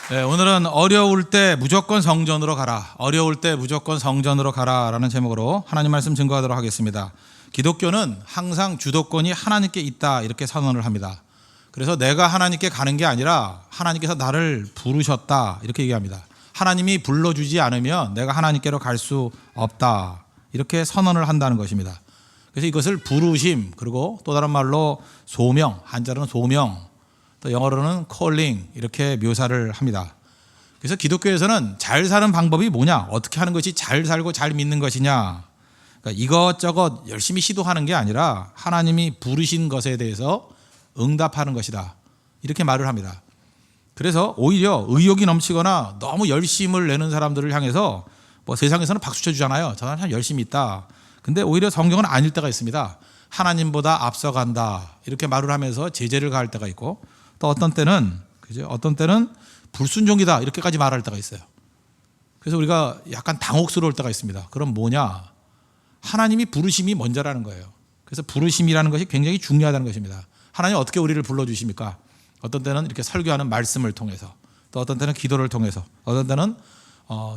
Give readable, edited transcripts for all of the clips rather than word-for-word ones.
네, 오늘은 어려울 때 무조건 성전으로 가라. 어려울 때 무조건 성전으로 가라라는 제목으로 하나님 말씀 증거하도록 하겠습니다. 기독교는 항상 주도권이 하나님께 있다 이렇게 선언을 합니다. 그래서 내가 하나님께 가는 게 아니라 하나님께서 나를 부르셨다 이렇게 얘기합니다. 하나님이 불러주지 않으면 내가 하나님께로 갈 수 없다 이렇게 선언을 한다는 것입니다. 그래서 이것을 부르심, 그리고 또 다른 말로 소명, 한자로는 소명, 또 영어로는 calling 이렇게 묘사를 합니다. 그래서 기독교에서는 잘 사는 방법이 뭐냐, 어떻게 하는 것이 잘 살고 잘 믿는 것이냐, 그러니까 이것저것 열심히 시도하는 게 아니라 하나님이 부르신 것에 대해서 응답하는 것이다 이렇게 말을 합니다. 그래서 오히려 의욕이 넘치거나 너무 열심을 내는 사람들을 향해서 뭐 세상에서는 박수 쳐주잖아요. 저 사람 참 열심히 있다. 근데 오히려 성경은 아닐 때가 있습니다. 하나님보다 앞서간다 이렇게 말을 하면서 제재를 가할 때가 있고, 또 어떤 때는 불순종이다 이렇게까지 말할 때가 있어요. 그래서 우리가 약간 당혹스러울 때가 있습니다. 그럼 뭐냐? 하나님이 부르심이 먼저라는 거예요. 그래서 부르심이라는 것이 굉장히 중요하다는 것입니다. 하나님 어떻게 우리를 불러주십니까? 어떤 때는 이렇게 설교하는 말씀을 통해서, 또 어떤 때는 기도를 통해서, 어떤 때는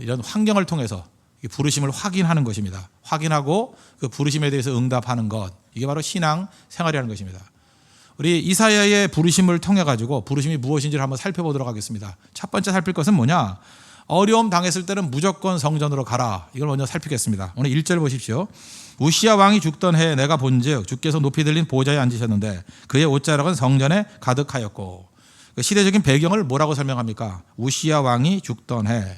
이런 환경을 통해서 부르심을 확인하는 것입니다. 확인하고 그 부르심에 대해서 응답하는 것, 이게 바로 신앙 생활이라는 것입니다. 우리 이사야의 부르심을 통해 가지고 부르심이 무엇인지를 한번 살펴보도록 하겠습니다. 첫 번째 살필 것은 뭐냐? 어려움 당했을 때는 무조건 성전으로 가라. 이걸 먼저 살피겠습니다. 오늘 1절 보십시오. 우시야 왕이 죽던 해에 내가 본즉 주께서 높이 들린 보좌에 앉으셨는데 그의 옷자락은 성전에 가득하였고. 시대적인 배경을 뭐라고 설명합니까? 우시야 왕이 죽던 해.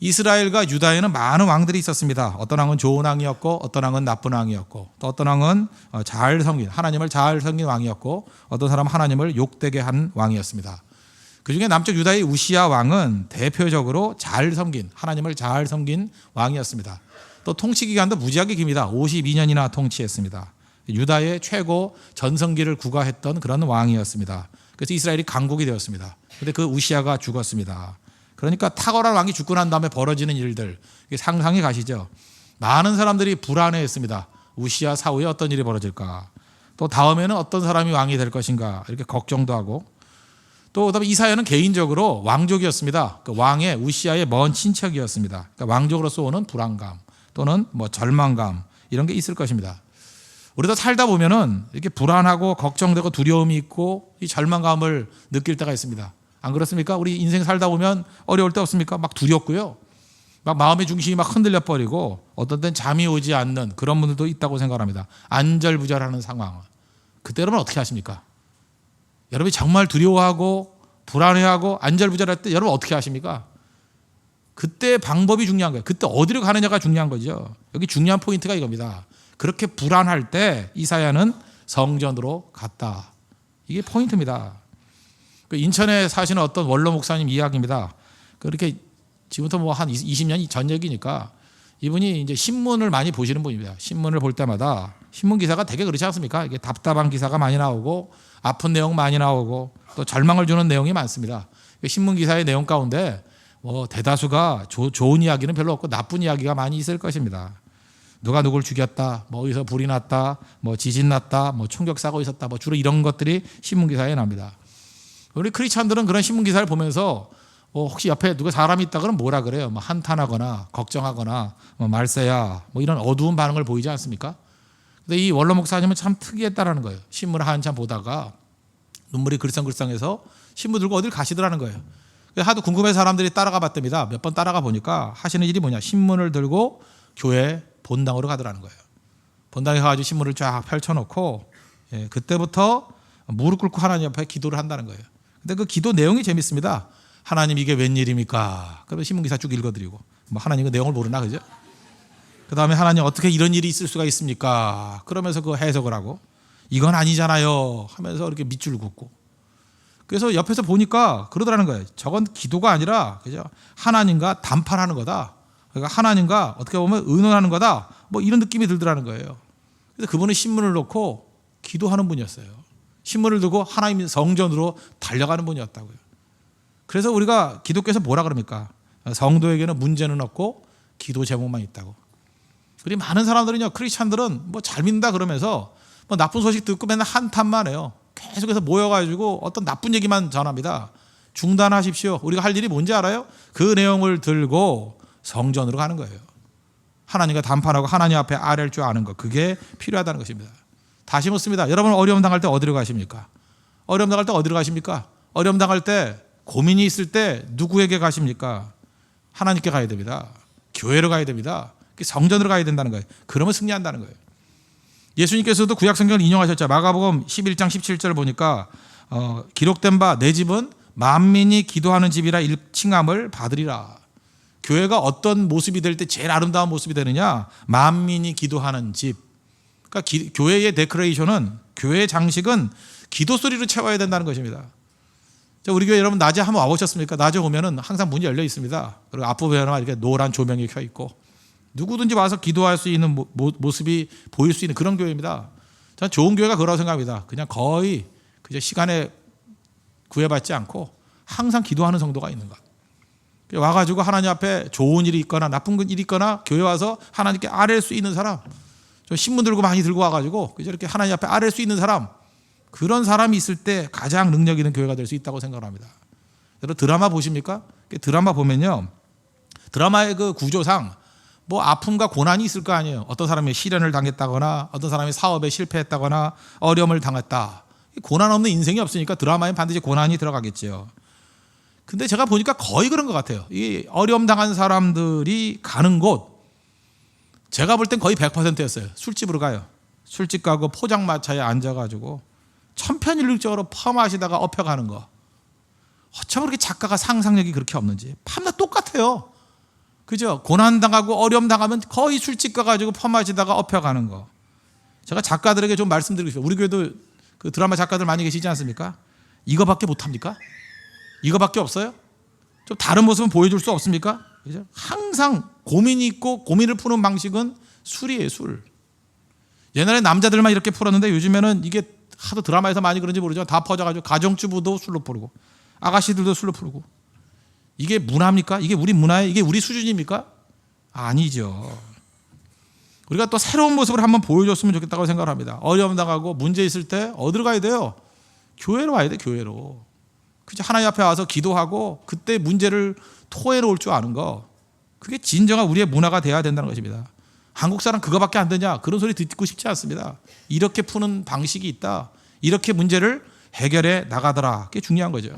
이스라엘과 유다에는 많은 왕들이 있었습니다. 어떤 왕은 좋은 왕이었고, 어떤 왕은 나쁜 왕이었고, 또 어떤 왕은 잘 섬긴, 하나님을 잘 섬긴 왕이었고, 어떤 사람은 하나님을 욕되게 한 왕이었습니다. 그중에 남쪽 유다의 우시야 왕은 대표적으로 잘 섬긴, 하나님을 잘 섬긴 왕이었습니다. 또 통치 기간도 무지하게 깁니다. 52년이나 통치했습니다. 유다의 최고 전성기를 구가했던 그런 왕이었습니다. 그래서 이스라엘이 강국이 되었습니다. 그런데 그 우시야가 죽었습니다. 그러니까 탁월한 왕이 죽고 난 다음에 벌어지는 일들, 상상이 가시죠. 많은 사람들이 불안해했습니다. 우시야 사후에 어떤 일이 벌어질까, 또 다음에는 어떤 사람이 왕이 될 것인가, 이렇게 걱정도 하고, 또 그다음에 이사야는 개인적으로 왕족이었습니다. 그 왕의 우시야의 먼 친척이었습니다. 그러니까 왕족으로서 오는 불안감 또는 뭐 절망감 이런 게 있을 것입니다. 우리도 살다 보면은 이렇게 불안하고 걱정되고 두려움이 있고 이 절망감을 느낄 때가 있습니다. 안 그렇습니까? 우리 인생 살다 보면 어려울 때 없습니까? 막 두렵고요. 막 마음의 중심이 막 흔들려 버리고 어떤 때는 잠이 오지 않는 그런 분들도 있다고 생각합니다. 안절부절하는 상황. 그때 여러분 어떻게 하십니까? 여러분이 정말 두려워하고 불안해하고 안절부절할 때 여러분 어떻게 하십니까? 그때 방법이 중요한 거예요. 그때 어디로 가느냐가 중요한 거죠. 여기 중요한 포인트가 이겁니다. 그렇게 불안할 때 이사야는 성전으로 갔다. 이게 포인트입니다. 인천에 사시는 어떤 원로 목사님 이야기입니다. 그렇게 지금부터 뭐 한 20년 전 얘기니까 이분이 이제 신문을 많이 보시는 분입니다. 신문을 볼 때마다 신문 기사가 되게 그렇지 않습니까? 이게 답답한 기사가 많이 나오고 아픈 내용 많이 나오고 또 절망을 주는 내용이 많습니다. 신문 기사의 내용 가운데 뭐 대다수가 좋은 이야기는 별로 없고 나쁜 이야기가 많이 있을 것입니다. 누가 누굴 죽였다, 뭐 어디서 불이 났다, 뭐 지진 났다, 뭐 총격 사고 있었다, 뭐 주로 이런 것들이 신문 기사에 납니다. 우리 크리스찬들은 그런 신문 기사를 보면서 혹시 옆에 누가 사람이 있다 그러면 뭐라 그래요? 뭐 한탄하거나 걱정하거나 뭐 말세야 뭐 이런 어두운 반응을 보이지 않습니까? 근데 이 원로 목사님은 참 특이했다라는 거예요. 신문을 한참 보다가 눈물이 글썽글썽해서 신문 들고 어딜 가시더라는 거예요. 하도 궁금해서 사람들이 따라가 봤답니다. 몇 번 따라가 보니까 하시는 일이 뭐냐? 신문을 들고 교회 본당으로 가더라는 거예요. 본당에 가가지고 신문을 쫙 펼쳐놓고 그때부터 무릎 꿇고 하나님 앞에 기도를 한다는 거예요. 근데 그 기도 내용이 재밌습니다. 하나님 이게 웬일입니까? 그러면 신문기사 쭉 읽어드리고 뭐 하나님 그 내용을 모르나 그죠? 그 다음에 하나님 어떻게 이런 일이 있을 수가 있습니까? 그러면서 그 해석을 하고 이건 아니잖아요 하면서 이렇게 밑줄 긋고, 그래서 옆에서 보니까 그러더라는 거예요. 저건 기도가 아니라 그죠? 하나님과 담판하는 거다. 그러니까 하나님과 어떻게 보면 의논하는 거다. 뭐 이런 느낌이 들더라는 거예요. 그래서 그분은 신문을 놓고 기도하는 분이었어요. 신문을 들고 하나님 성전으로 달려가는 분이었다고요. 그래서 우리가 기독교에서 뭐라 그럽니까? 성도에게는 문제는 없고 기도 제목만 있다고. 그리고 많은 사람들은요, 크리스찬들은 뭐 잘 믿는다 그러면서 뭐 나쁜 소식 듣고 맨날 한탄만 해요. 계속해서 모여가지고 어떤 나쁜 얘기만 전합니다. 중단하십시오. 우리가 할 일이 뭔지 알아요? 그 내용을 들고 성전으로 가는 거예요. 하나님과 담판하고 하나님 앞에 아뢰를 줄 아는 것, 그게 필요하다는 것입니다. 다시 묻습니다. 여러분 어려움 당할 때 어디로 가십니까? 어려움 당할 때 어디로 가십니까? 어려움 당할 때, 고민이 있을 때 누구에게 가십니까? 하나님께 가야 됩니다. 교회로 가야 됩니다. 성전으로 가야 된다는 거예요. 그러면 승리한다는 거예요. 예수님께서도 구약 성경을 인용하셨죠. 마가복음 11장 17절 보니까 기록된 바 내 집은 만민이 기도하는 집이라 일칭함을 받으리라. 교회가 어떤 모습이 될 때 제일 아름다운 모습이 되느냐? 만민이 기도하는 집. 그러니까 교회의 데코레이션은, 교회의 장식은 기도 소리로 채워야 된다는 것입니다. 우리 교회 여러분 낮에 한번 와보셨습니까? 낮에 오면은 항상 문이 열려 있습니다. 그리고 앞부분에는 이렇게 노란 조명이 켜 있고 누구든지 와서 기도할 수 있는 모습이 보일 수 있는 그런 교회입니다. 저는 좋은 교회가 그러라고 생각합니다. 그냥 거의 그저 시간에 구애받지 않고 항상 기도하는 성도가 있는 것. 와가지고 하나님 앞에 좋은 일이 있거나 나쁜 일이 있거나 교회 와서 하나님께 아뢰 수 있는 사람, 좀 신문 들고 많이 들고 와가지고 이렇게 하나님 앞에 아뢰 수 있는 사람, 그런 사람이 있을 때 가장 능력 있는 교회가 될 수 있다고 생각합니다. 여러분 드라마 보십니까? 드라마 보면요, 드라마의 그 구조상 뭐 아픔과 고난이 있을 거 아니에요. 어떤 사람이 실연을 당했다거나 어떤 사람이 사업에 실패했다거나 어려움을 당했다. 고난 없는 인생이 없으니까 드라마에 반드시 고난이 들어가겠죠. 근데 제가 보니까 거의 그런 것 같아요. 이 어려움 당한 사람들이 가는 곳, 제가 볼 땐 거의 100%였어요. 술집으로 가요. 술집 가고 포장마차에 앉아가지고 천편일률적으로 퍼마시다가 엎혀가는 거. 어쩜 그렇게 작가가 상상력이 그렇게 없는지. 밤낮 똑같아요. 그죠? 고난당하고 어려움 당하면 거의 술집 가가지고 퍼마시다가 엎혀가는 거. 제가 작가들에게 좀 말씀드리고 싶어요. 우리 교회도 그 드라마 작가들 많이 계시지 않습니까? 이거밖에 못합니까? 이거밖에 없어요? 좀 다른 모습은 보여줄 수 없습니까? 그죠? 항상 고민이 있고 고민을 푸는 방식은 술이에요, 술. 옛날에 남자들만 이렇게 풀었는데 요즘에는 이게 하도 드라마에서 많이 그런지 모르지만 다 퍼져가지고 가정주부도 술로 풀고 아가씨들도 술로 풀고. 이게 문화입니까? 이게 우리 문화에, 이게 우리 수준입니까? 아니죠. 우리가 또 새로운 모습을 한번 보여줬으면 좋겠다고 생각을 합니다. 어려움 당하고 문제 있을 때 어디로 가야 돼요? 교회로 와야 돼, 교회로. 그죠? 하나님 앞에 와서 기도하고 그때 문제를 토해놓을 줄 아는 거. 그게 진정한 우리의 문화가 돼야 된다는 것입니다. 한국 사람 그거밖에 안 되냐? 그런 소리 듣고 싶지 않습니다. 이렇게 푸는 방식이 있다. 이렇게 문제를 해결해 나가더라. 그게 중요한 거죠.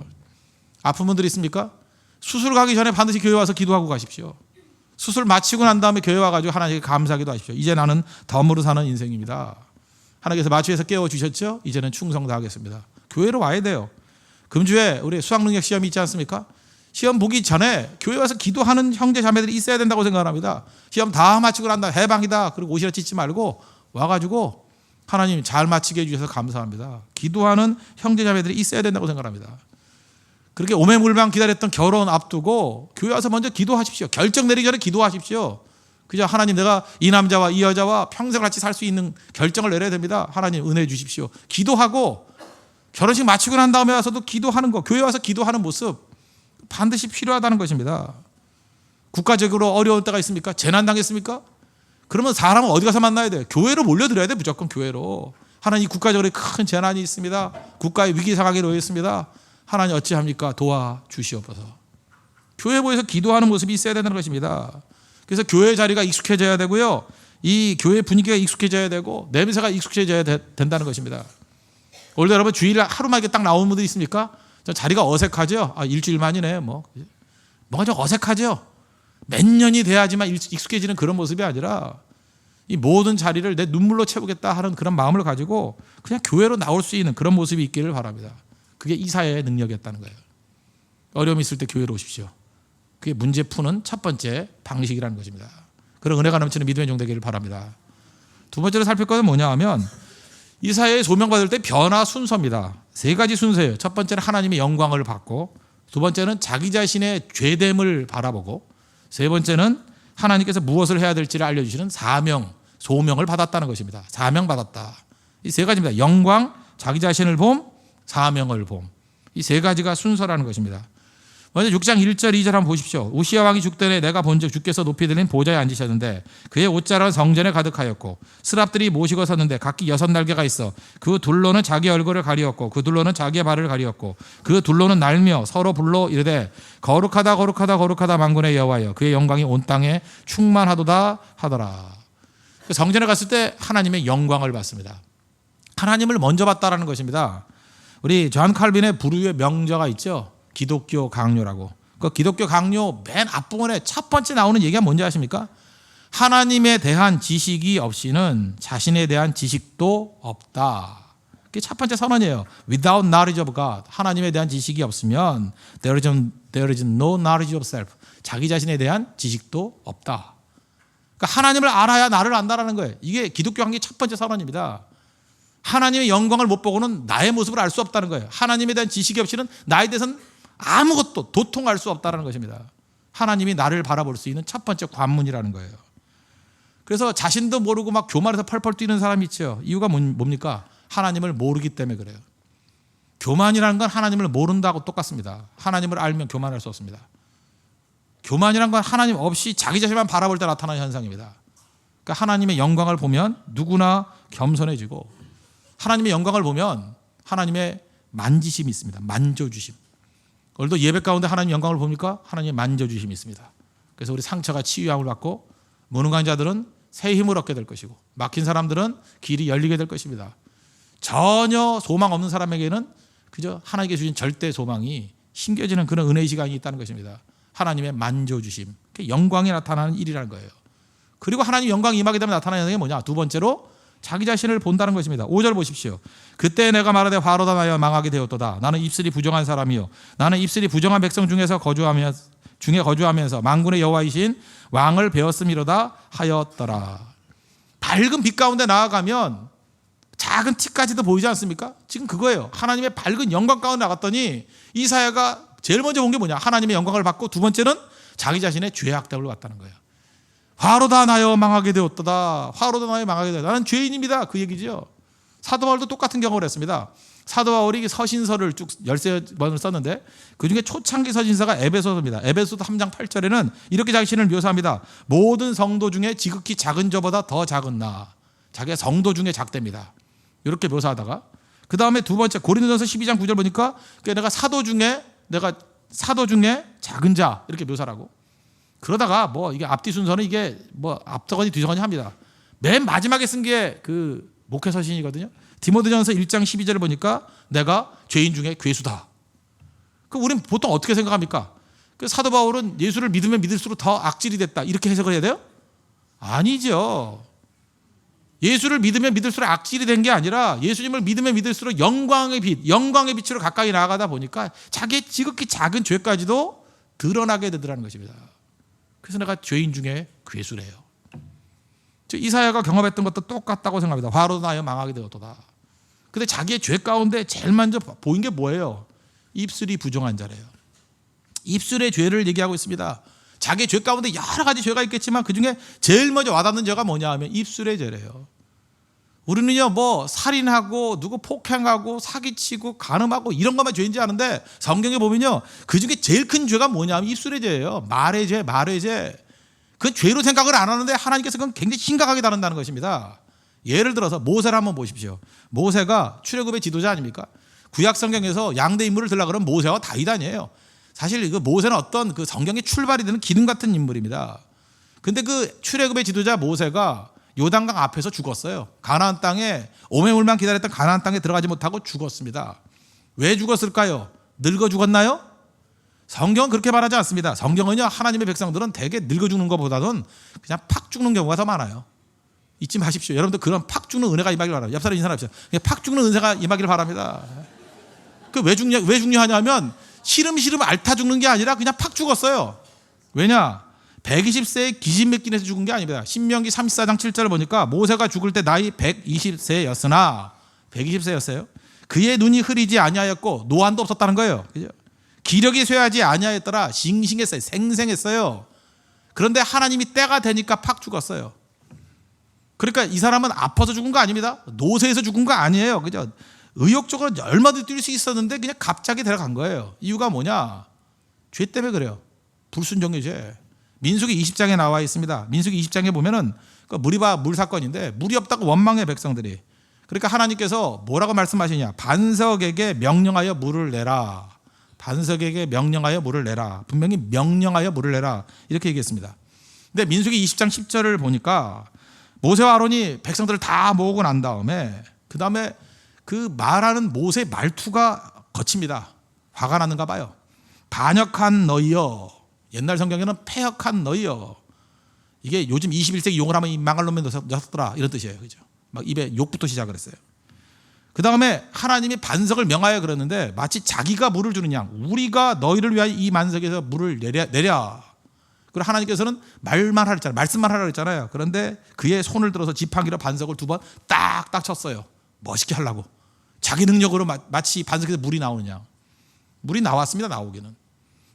아픈 분들 있습니까? 수술 가기 전에 반드시 교회 와서 기도하고 가십시오. 수술 마치고 난 다음에 교회 와가지고 하나님께 감사하기도 하십시오. 이제 나는 덤으로 사는 인생입니다. 하나님께서 마취해서 깨워주셨죠? 이제는 충성 다하겠습니다. 교회로 와야 돼요. 금주에 우리 수학능력 시험이 있지 않습니까? 시험 보기 전에 교회 와서 기도하는 형제 자매들이 있어야 된다고 생각합니다. 시험 다 마치고 난다, 해방이다, 그리고 오시라 찢지 말고 와가지고 하나님 잘 마치게 해주셔서 감사합니다. 기도하는 형제 자매들이 있어야 된다고 생각합니다. 그렇게 오매물망 기다렸던 결혼 앞두고 교회 와서 먼저 기도하십시오. 결정 내리기 전에 기도하십시오. 그죠? 하나님, 내가 이 남자와 이 여자와 평생 같이 살 수 있는 결정을 내려야 됩니다. 하나님 은혜 주십시오. 기도하고 결혼식 마치고 난 다음에 와서도 기도하는 거, 교회 와서 기도하는 모습 반드시 필요하다는 것입니다. 국가적으로 어려울 때가 있습니까? 재난 당했습니까? 그러면 사람은 어디 가서 만나야 돼요? 교회로 몰려들어야 돼. 무조건 교회로. 하나님, 국가적으로 큰 재난이 있습니다. 국가의 위기 상황에 놓여 있습니다. 하나님 어찌합니까? 도와주시옵소서. 교회 모여서 기도하는 모습이 있어야 된다는 것입니다. 그래서 교회 자리가 익숙해져야 되고요, 이 교회 분위기가 익숙해져야 되고 냄새가 익숙해져야 된다는 것입니다. 오늘 여러분 주일에 하루만 이렇게 딱 나오는 분들 있습니까? 자리가 어색하죠? 일주일 만이네. 뭔가 좀 어색하죠? 몇 년이 돼야지만 익숙해지는 그런 모습이 아니라 이 모든 자리를 내 눈물로 채우겠다 하는 그런 마음을 가지고 그냥 교회로 나올 수 있는 그런 모습이 있기를 바랍니다. 그게 이사야의 능력이었다는 거예요. 어려움이 있을 때 교회로 오십시오. 그게 문제 푸는 첫 번째 방식이라는 것입니다. 그런 은혜가 넘치는 믿음의 종 되기를 바랍니다. 두 번째로 살필 것은 뭐냐 하면 이사야의 소명받을 때 변화 순서입니다. 세 가지 순서예요. 첫 번째는 하나님의 영광을 받고, 두 번째는 자기 자신의 죄됨을 바라보고, 세 번째는 하나님께서 무엇을 해야 될지를 알려주시는 사명, 소명을 받았다는 것입니다. 사명받았다. 이 세 가지입니다. 영광, 자기 자신을 봄, 사명을 봄. 이 세 가지가 순서라는 것입니다. 먼저 6장 1절 2절 한번 보십시오. 우시야 왕이 죽더니 내가 본즉 주께서 높이 들린 보좌에 앉으셨는데 그의 옷자락은 성전에 가득하였고 스랍들이 모시고 섰는데 각기 6날개가 있어 그 둘로는 자기 얼굴을 가리었고 그 둘로는 자기의 발을 가리었고 그 둘로는 날며 서로 불러 이르되 거룩하다 거룩하다 거룩하다 만군의 여호와여 그의 영광이 온 땅에 충만하도다 하더라. 성전에 갔을 때 하나님의 영광을 봤습니다. 하나님을 먼저 봤다라는 것입니다. 우리 존 칼빈의 불후의 명저가 있죠. 기독교 강요라고. 그 기독교 강요 맨 앞부분에 첫 번째 나오는 얘기가 뭔지 아십니까? 하나님에 대한 지식이 없이는 자신에 대한 지식도 없다. 그게 첫 번째 선언이에요. Without knowledge of God. 하나님에 대한 지식이 없으면 there is no knowledge of self. 자기 자신에 대한 지식도 없다. 그러니까 하나님을 알아야 나를 안다라는 거예요. 이게 기독교 관계 첫 번째 선언입니다. 하나님의 영광을 못 보고는 나의 모습을 알 수 없다는 거예요. 하나님에 대한 지식이 없이는 나에 대해서는 아무것도 도통할 수 없다는 것입니다. 하나님이 나를 바라볼 수 있는 첫 번째 관문이라는 거예요. 그래서 자신도 모르고 막 교만해서 펄펄 뛰는 사람이 있죠. 이유가 뭡니까? 하나님을 모르기 때문에 그래요. 교만이라는 건 하나님을 모른다고 똑같습니다. 하나님을 알면 교만할 수 없습니다. 교만이라는 건 하나님 없이 자기 자신만 바라볼 때 나타나는 현상입니다. 그러니까 하나님의 영광을 보면 누구나 겸손해지고 하나님의 영광을 보면 하나님의 만지심이 있습니다. 만져주심. 오늘도 예배 가운데 하나님의 영광을 봅니까? 하나님의 만져주심이 있습니다. 그래서 우리 상처가 치유함을 받고 무능한 자들은 새 힘을 얻게 될 것이고 막힌 사람들은 길이 열리게 될 것입니다. 전혀 소망 없는 사람에게는 그저 하나님께 주신 절대 소망이 심겨지는 그런 은혜의 시간이 있다는 것입니다. 하나님의 만져주심, 영광이 나타나는 일이라는 거예요. 그리고 하나님 영광이 임하게 되면 나타나는 게 뭐냐? 두 번째로 자기 자신을 본다는 것입니다. 5절 보십시오. 그때 내가 말하되 화로다 나여 망하게 되었도다. 나는 입술이 부정한 사람이요 나는 입술이 부정한 백성 중에서 거주하면서 만군의 여호와이신 왕을 배웠음이로다 하였더라. 밝은 빛 가운데 나아가면 작은 티까지도 보이지 않습니까? 지금 그거예요. 하나님의 밝은 영광 가운데 나갔더니 이사야가 제일 먼저 본 게 뭐냐? 하나님의 영광을 받고 두 번째는 자기 자신의 죄악됨을 봤다는 거예요. 화로다 나여 망하게 되었도다. 화로다 나여 망하게 되었다. 나는 죄인입니다. 그 얘기죠. 사도 바울도 똑같은 경험을 했습니다. 사도 바울이 서신서를 쭉 13번을 썼는데 그중에 초창기 서신서가 에베소서입니다. 에베소서 3장 8절에는 이렇게 자신을 묘사합니다. 모든 성도 중에 지극히 작은 저보다 더 작은 나. 자기가 성도 중에 작답니다. 이렇게 묘사하다가 그 다음에 두 번째 고린도전서 12장 9절 보니까 내가 사도 중에 작은 자 이렇게 묘사하고 그러다가 뭐 이게 앞뒤 순서는 이게 뭐 앞서거니 뒤서거니 합니다. 맨 마지막에 쓴 게 그 목회 서신이거든요. 디모데전서 1장 12절을 보니까 내가 죄인 중에 괴수다. 그 우리는 보통 어떻게 생각합니까? 그 사도 바울은 예수를 믿으면 믿을수록 더 악질이 됐다 이렇게 해석을 해야 돼요? 아니죠. 예수를 믿으면 믿을수록 악질이 된 게 아니라 예수님을 믿으면 믿을수록 영광의 빛으로 가까이 나아가다 보니까 자기의 지극히 작은 죄까지도 드러나게 되더라는 것입니다. 그래서 내가 죄인 중에 괴수래요. 이사야가 경험했던 것도 똑같다고 생각합니다. 화로도 나여 망하게 되었도다. 근데 자기의 죄 가운데 제일 먼저 보인 게 뭐예요? 입술이 부정한 자래요. 입술의 죄를 얘기하고 있습니다. 자기의 죄 가운데 여러 가지 죄가 있겠지만 그중에 제일 먼저 와닿는 죄가 뭐냐 하면 입술의 죄래요. 우리는요 뭐 살인하고 누구 폭행하고 사기치고 간음하고 이런 것만 죄인지 아는데 성경에 보면요 그중에 제일 큰 죄가 뭐냐 하면 입술의 죄예요. 말의 죄. 그건 죄로 생각을 안 하는데 하나님께서 그건 굉장히 심각하게 다룬다는 것입니다. 예를 들어서 모세를 한번 보십시오. 모세가 출애굽의 지도자 아닙니까? 구약 성경에서 양대 인물을 들라 그러면 모세와 다윗 아니에요. 사실 그 모세는 어떤 그 성경의 출발이 되는 기둥 같은 인물입니다. 근데 그 출애굽의 지도자 모세가 요단강 앞에서 죽었어요. 가나안 땅에 오매물만 기다렸던 가나안 땅에 들어가지 못하고 죽었습니다. 왜 죽었을까요? 늙어 죽었나요? 성경은 그렇게 말하지 않습니다. 성경은요 하나님의 백성들은 대개 늙어 죽는 것보다는 그냥 팍 죽는 경우가 더 많아요. 잊지 마십시오. 여러분들 그런 팍 죽는 은혜가 임하기를 바랍니다. 옆 사람 인사합시다. 팍 죽는 은혜가 임하기를 바랍니다. 그 왜 중요하냐면 시름시름 앓다 죽는 게 아니라 그냥 팍 죽었어요. 왜냐? 120세에 기진맥진해서 죽은 게 아닙니다. 신명기 34장 7절을 보니까 모세가 죽을 때 나이 120세였으나 120세였어요. 그의 눈이 흐리지 아니하였고 노안도 없었다는 거예요. 그죠? 기력이 쇠하지 아니하였더라. 싱싱했어요. 생생했어요. 그런데 하나님이 때가 되니까 팍 죽었어요. 그러니까 이 사람은 아파서 죽은 거 아닙니다. 노쇠해서 죽은 거 아니에요. 그죠? 의욕적으로 얼마든지 뛸 수 있었는데 그냥 갑자기 데려간 거예요. 이유가 뭐냐? 죄 때문에 그래요. 불순종의 죄. 민수기 20장에 나와 있습니다. 민수기 20장에 보면은 그 무리바 물 사건인데 물이 없다고 원망해 백성들이. 그러니까 하나님께서 뭐라고 말씀하시냐? 반석에게 명령하여 물을 내라. 반석에게 명령하여 물을 내라. 분명히 명령하여 물을 내라. 이렇게 얘기했습니다. 근데 민수기 20장 10절을 보니까 모세와 아론이 백성들을 다 모으고 난 다음에 그 다음에 그 말하는 모세의 말투가 거칩니다. 화가 났는가 봐요. 반역한 너희여. 옛날 성경에는 패역한 너희여. 이게 요즘 21세기 용을 하면 이 망할 놈의 녀석들아 이런 뜻이에요. 그죠? 막 입에 욕부터 시작을 했어요. 그 다음에 하나님이 반석을 명하여 그랬는데 마치 자기가 물을 주는 양 우리가 너희를 위하여 이 반석에서 물을 내랴. 그리고 하나님께서는 말만 하라 했잖아요. 말씀만 하라 했잖아요. 그런데 그의 손을 들어서 지팡이로 반석을 2번 딱딱 쳤어요. 멋있게 하려고. 자기 능력으로 마치 반석에서 물이 나오느냐. 물이 나왔습니다.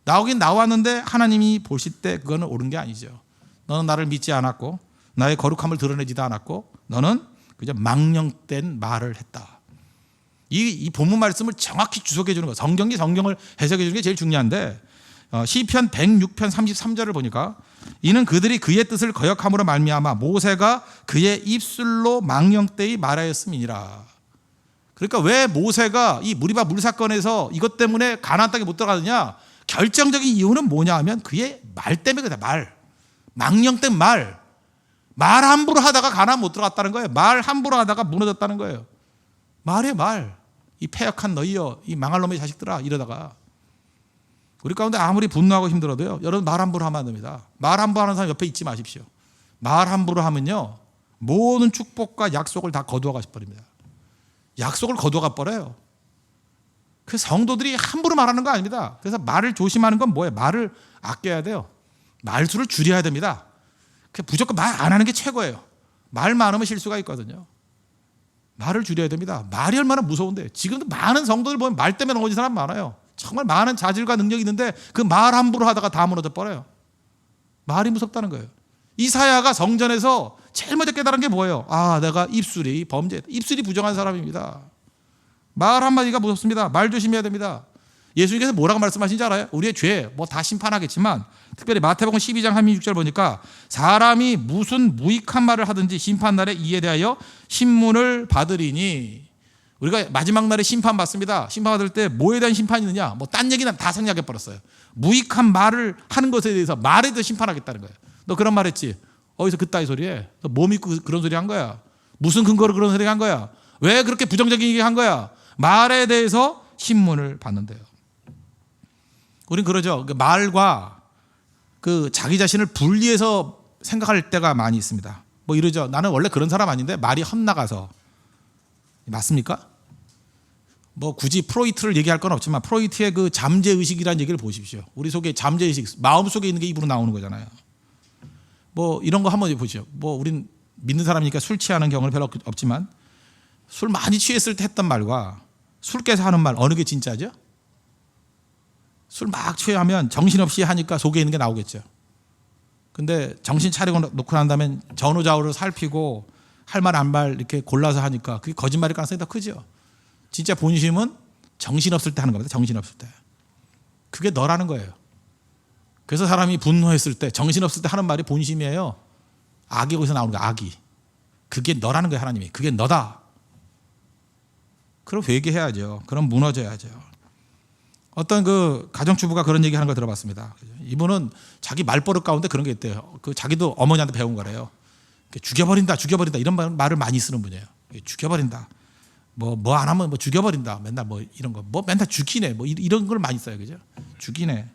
나오긴 나왔는데 하나님이 보실 때 그거는 옳은 게 아니죠. 너는 나를 믿지 않았고 나의 거룩함을 드러내지도 않았고 너는 그저 망령된 말을 했다. 이 본문 말씀을 정확히 주석해 주는 거. 성경을 해석해 주는 게 제일 중요한데 시편 106편 33절을 보니까 이는 그들이 그의 뜻을 거역함으로 말미암아 모세가 그의 입술로 망령되이 말하였음이니라. 그러니까 왜 모세가 이 무리바 물 사건에서 이것 때문에 가나안 땅에 못 들어가느냐? 결정적인 이유는 뭐냐 하면 그의 말 때문에 그래. 망령된 말 함부로 하다가 가나안 못 들어갔다는 거예요. 말 함부로 하다가 무너졌다는 거예요. 말. 이 패역한 너희여, 이 망할 놈의 자식들아 이러다가 우리 가운데 아무리 분노하고 힘들어도요. 여러분 말 함부로 하면 안 됩니다. 말 함부로 하는 사람 옆에 있지 마십시오. 말 함부로 하면요. 모든 축복과 약속을 다 거두어가 버립니다. 약속을 거두어가 버려요. 그 성도들이 함부로 말하는 거 아닙니다. 그래서 말을 조심하는 건 뭐예요? 말을 아껴야 돼요. 말수를 줄여야 됩니다. 무조건 말 안 하는 게 최고예요. 말 많으면 실수가 있거든요. 말을 줄여야 됩니다. 말이 얼마나 무서운데. 지금도 많은 성도들 보면 말 때문에 넘어진 사람 많아요. 정말 많은 자질과 능력이 있는데 그 말 함부로 하다가 다 무너져 버려요. 말이 무섭다는 거예요. 이사야가 성전에서 제일 먼저 깨달은 게 뭐예요? 내가 입술이 범죄다. 입술이 부정한 사람입니다. 말 한마디가 무섭습니다. 말 조심해야 됩니다. 예수님께서 뭐라고 말씀하신지 알아요? 우리의 죄 다 심판하겠지만 특별히 마태복음 12장 36절 보니까 사람이 무슨 무익한 말을 하든지 심판날에 이에 대하여 신문을 받으리니. 우리가 마지막 날에 심판받습니다. 심판받을 때 뭐에 대한 심판이 있느냐? 딴 얘기는 다 생략해 버렸어요. 무익한 말을 하는 것에 대해서 말에 대해서 심판하겠다는 거예요. 너 그런 말 했지? 어디서 그따위 소리 해? 너 뭐 믿고 그런 소리 한 거야? 무슨 근거로 그런 소리 한 거야? 왜 그렇게 부정적인 얘기 한 거야? 말에 대해서 신문을 받는데요. 우린 그러죠. 말과 자기 자신을 분리해서 생각할 때가 많이 있습니다. 이러죠. 나는 원래 그런 사람 아닌데 말이 헛나가서. 맞습니까? 굳이 프로이트를 얘기할 건 없지만 프로이트의 그 잠재의식이라는 얘기를 보십시오. 우리 속에 잠재의식, 마음속에 있는 게 입으로 나오는 거잖아요. 이런 거 한번 보시죠. 우린 믿는 사람이니까 술 취하는 경우는 별로 없지만 술 많이 취했을 때 했던 말과 술 깨서 하는 말 어느 게 진짜죠? 술 막 취하면 정신없이 하니까 속에 있는 게 나오겠죠. 근데 정신 차리고 놓고 난 다음에 전후좌우를 살피고 할 말 안 말 이렇게 골라서 하니까 그게 거짓말일 가능성이 더 크죠. 진짜 본심은 정신없을 때 하는 겁니다. 정신없을 때. 그게 너라는 거예요. 그래서 사람이 분노했을 때 정신없을 때 하는 말이 본심이에요. 악이 거기서 나오는 거야. 악이. 그게 너라는 거예요. 하나님이. 그게 너다. 그럼 회개해야죠. 그럼 무너져야죠. 어떤 가정주부가 그런 얘기하는 걸 들어봤습니다. 이분은 자기 말버릇 가운데 그런 게 있대요. 자기도 어머니한테 배운 거래요. 죽여버린다 이런 말을 많이 쓰는 분이에요. 죽여버린다. 뭐 안 하면 죽여버린다. 맨날 이런 거. 맨날 죽이네. 이런 걸 많이 써요. 그죠? 죽이네.